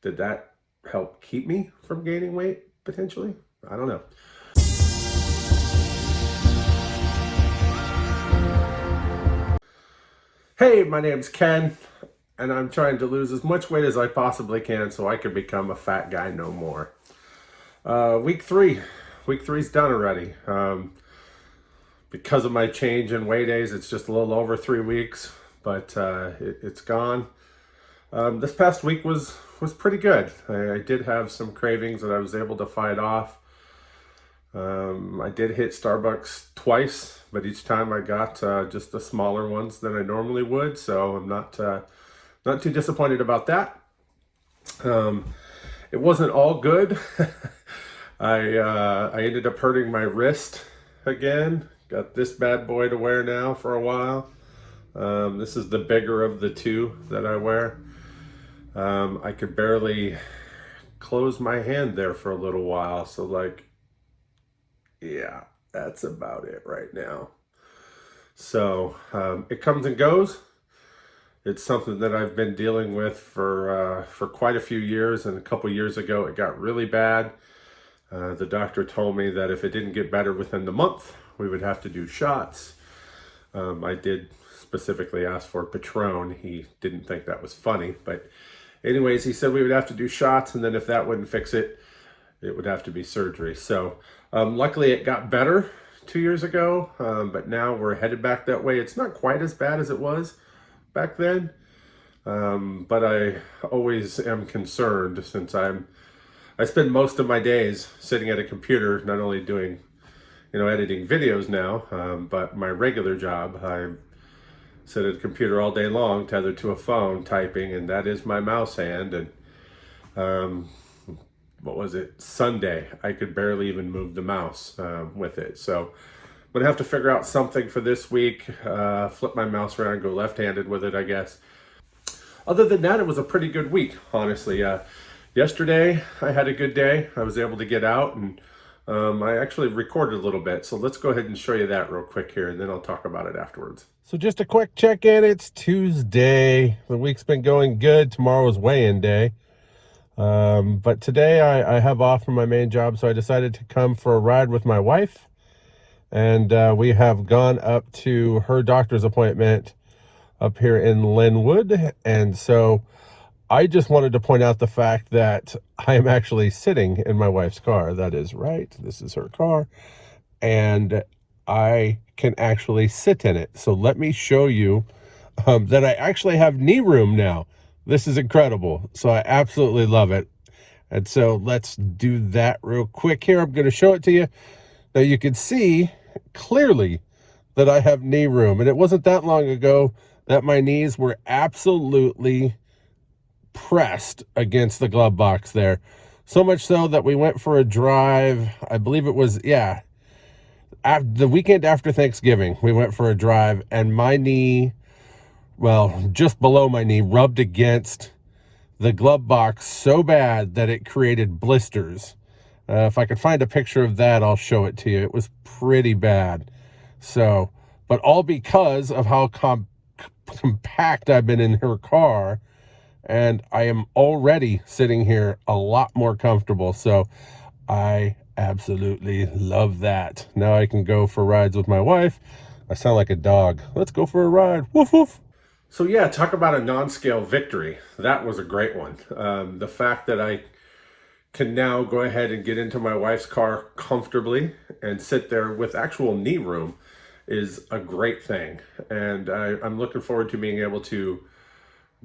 Did that help keep me from gaining weight potentially? I don't know. Hey, my name's Ken, and I'm trying to lose as much weight as I possibly can so I can become a fat guy no more. Week three's done already. Because of my change in weight days, it's just a little over 3 weeks, but it's gone. This past week was pretty good. I did have some cravings that I was able to fight off. I did hit Starbucks twice, but each time I got just the smaller ones than I normally would, so I'm not too disappointed about that. It wasn't all good. I ended up hurting my wrist again. Got this bad boy to wear now for a while. This is the bigger of the two that I wear. I could barely close my hand there for a little while, so like, yeah, that's about it right now. So it comes and goes. It's something that I've been dealing with for quite a few years, and a couple years ago it got really bad. The doctor told me that if it didn't get better within the month, we would have to do shots. I did specifically ask for Patron. He didn't think that was funny, but anyways, he said we would have to do shots, and then if that wouldn't fix it, it would have to be surgery. So luckily it got better 2 years ago, but now we're headed back that way. It's not quite as bad as it was back then, but I always am concerned since I spend most of my days sitting at a computer, not only doing, editing videos now, but my regular job, I sit at a computer all day long, tethered to a phone, typing, and that is my mouse hand. And what was it? Sunday, I could barely even move the mouse with it. So I'm gonna have to figure out something for this week. Flip my mouse around, go left-handed with it, I guess. Other than that, it was a pretty good week, honestly. Yesterday, I had a good day. I was able to get out, and I actually recorded a little bit. So let's go ahead and show you that real quick here, and then I'll talk about it afterwards. So just a quick check-in. It's Tuesday. The week's been going good. Tomorrow is weigh-in day. But today I have off from my main job, so I decided to come for a ride with my wife. And we have gone up to her doctor's appointment up here in Linwood. And so I just wanted to point out the fact that I am actually sitting in my wife's car. That is right. This is her car. And I can actually sit in it. So let me show you that I actually have knee room now. This is incredible. So I absolutely love it. And so let's do that real quick here. I'm going to show it to you. Now you can see clearly that I have knee room. And it wasn't that long ago that my knees were absolutely pressed against the glove box there. So much so that we went for a drive. I believe it was, the weekend after Thanksgiving, we went for a drive, and my knee, well, just below my knee, rubbed against the glove box so bad that it created blisters. If I could find a picture of that, I'll show it to you. It was pretty bad. So, but all because of how compact I've been in her car, and I am already sitting here a lot more comfortable. So I absolutely love that. Now I can go for rides with my wife. I sound like a dog. Let's go for a ride. Woof, woof. So yeah, talk about a non-scale victory. That was a great one. The fact that I can now go ahead and get into my wife's car comfortably and sit there with actual knee room is a great thing. And I'm looking forward to being able to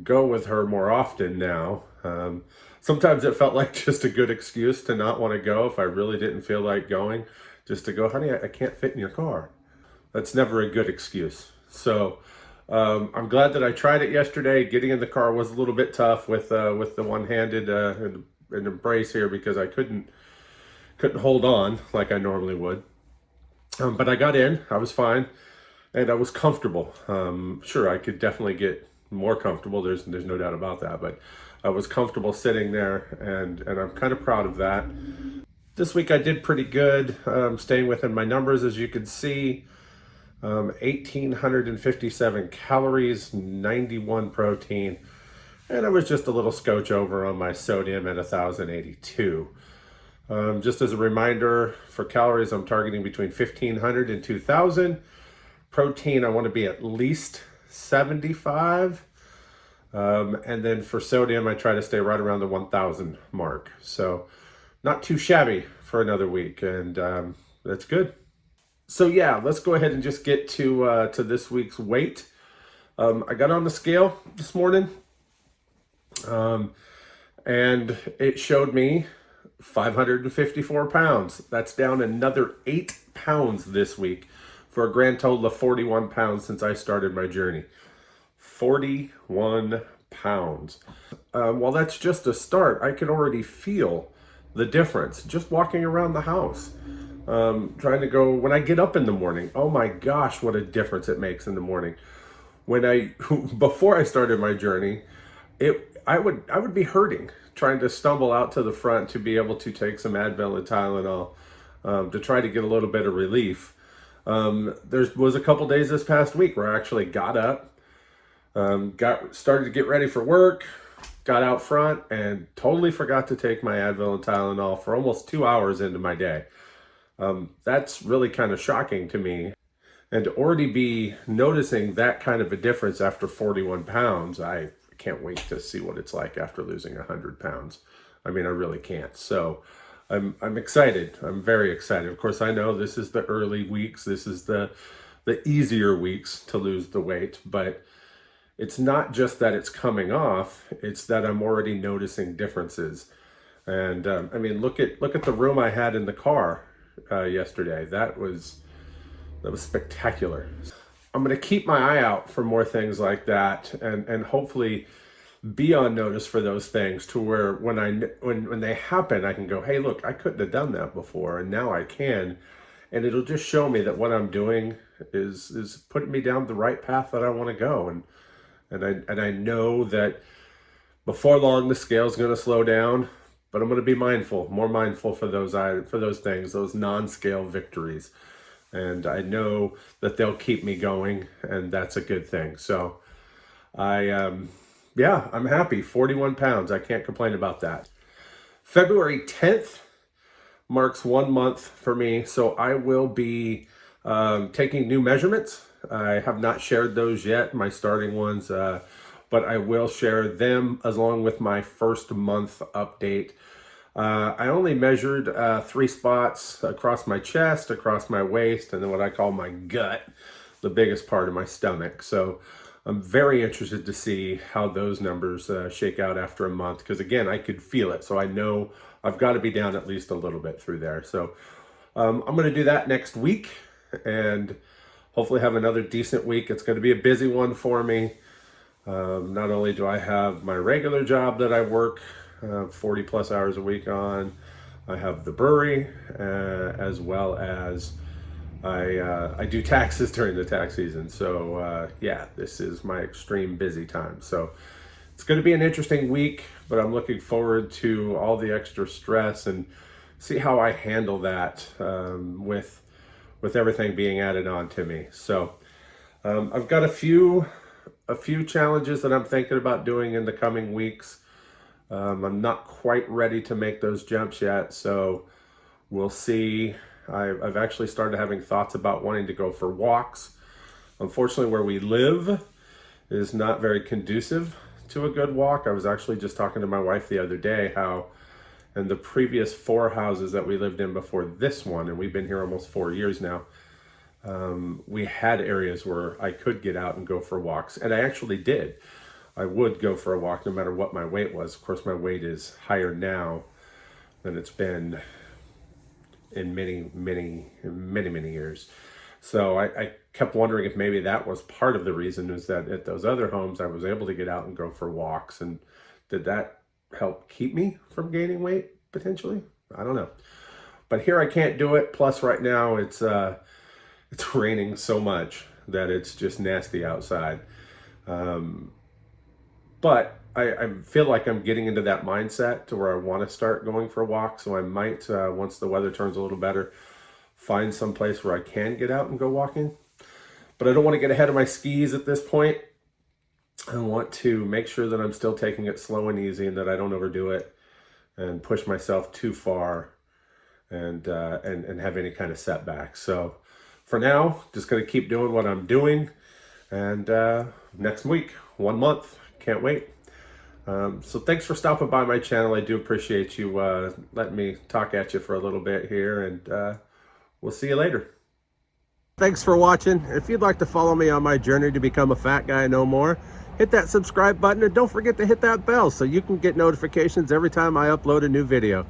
go with her more often now. Sometimes it felt like just a good excuse to not want to go if I really didn't feel like going, just to go, honey, I can't fit in your car. That's never a good excuse. So I'm glad that I tried it yesterday. Getting in the car was a little bit tough with the one-handed and embrace here because I couldn't hold on like I normally would. But I got in, I was fine, and I was comfortable. Sure, I could definitely get more comfortable. There's no doubt about that, but I was comfortable sitting there, and I'm kind of proud of that. This week I did pretty good, staying within my numbers, as you can see. 1,857 calories, 91 protein, And I was just a little scotch over on my sodium at 1,082. Just as a reminder, for calories, I'm targeting between 1,500 and 2,000. Protein, I want to be at least 75. And then for sodium, I try to stay right around the 1,000 mark. So not too shabby for another week, and that's good. So yeah, let's go ahead and just get to this week's weight. I got on the scale this morning, and it showed me 554 pounds. That's down another 8 pounds this week for a grand total of 41 pounds since I started my journey. 41 pounds. While that's just a start, I can already feel the difference just walking around the house. Trying to go, when I get up in the morning, oh my gosh, what a difference it makes in the morning. Before I started my journey, I would be hurting trying to stumble out to the front to be able to take some Advil and Tylenol to try to get a little bit of relief. There was a couple days this past week where I actually got up, started to get ready for work, got out front, and totally forgot to take my Advil and Tylenol for almost 2 hours into my day. That's really kind of shocking to me. And to already be noticing that kind of a difference after 41 pounds, I can't wait to see what it's like after losing 100 pounds. I mean, I really can't. So I'm excited. I'm very excited. Of course, I know this is the early weeks. This is the easier weeks to lose the weight, but it's not just that it's coming off, it's that I'm already noticing differences. And I mean, look at the room I had in the car yesterday. That was spectacular. I'm going to keep my eye out for more things like that, and hopefully be on notice for those things to where when they happen, I can go, hey, look, I couldn't have done that before, and now I can, and it'll just show me that what I'm doing is putting me down the right path that I want to go, and I know that before long the scale's going to slow down, but I'm going to be more mindful for those things, those non-scale victories. And I know that they'll keep me going, and that's a good thing. So I'm happy. 41 pounds. I can't complain about that. February 10th marks 1 month for me. So I will be taking new measurements. I have not shared those yet, my starting ones, but I will share them along with my first month update. I only measured 3 spots across my chest, across my waist, and then what I call my gut, the biggest part of my stomach. So I'm very interested to see how those numbers shake out after a month, because again, I could feel it. So I know I've got to be down at least a little bit through there. So I'm going to do that next week and hopefully have another decent week. It's going to be a busy one for me. Not only do I have my regular job that I work 40 plus hours a week on, I have the brewery, as well as I do taxes during the tax season. So yeah, this is my extreme busy time. So it's going to be an interesting week, but I'm looking forward to all the extra stress and see how I handle that with everything being added on to me. So I've got a few challenges that I'm thinking about doing in the coming weeks. I'm not quite ready to make those jumps yet, so we'll see. I've actually started having thoughts about wanting to go for walks. Unfortunately, where we live is not very conducive to a good walk. I was actually just talking to my wife the other day how in the previous 4 houses that we lived in before this one, and we've been here almost 4 years now, we had areas where I could get out and go for walks, and I actually did. I would go for a walk no matter what my weight was. Of course, my weight is higher now than it's been in many years. So I kept wondering if maybe that was part of the reason, is that at those other homes I was able to get out and go for walks, and did that help keep me from gaining weight potentially? I don't know. But here I can't do it. Plus right now it's raining so much that it's just nasty outside. But I feel like I'm getting into that mindset to where I want to start going for a walk. So I might, once the weather turns a little better, find some place where I can get out and go walking. But I don't want to get ahead of my skis at this point. I want to make sure that I'm still taking it slow and easy and that I don't overdo it and push myself too far and have any kind of setback. So for now, just going to keep doing what I'm doing. And next week, 1 month, can't wait. So thanks for stopping by my channel. I do appreciate you letting me talk at you for a little bit here, and we'll see you later. Thanks for watching. If you'd like to follow me on my journey to become a fat guy no more, hit that subscribe button and don't forget to hit that bell so you can get notifications every time I upload a new video.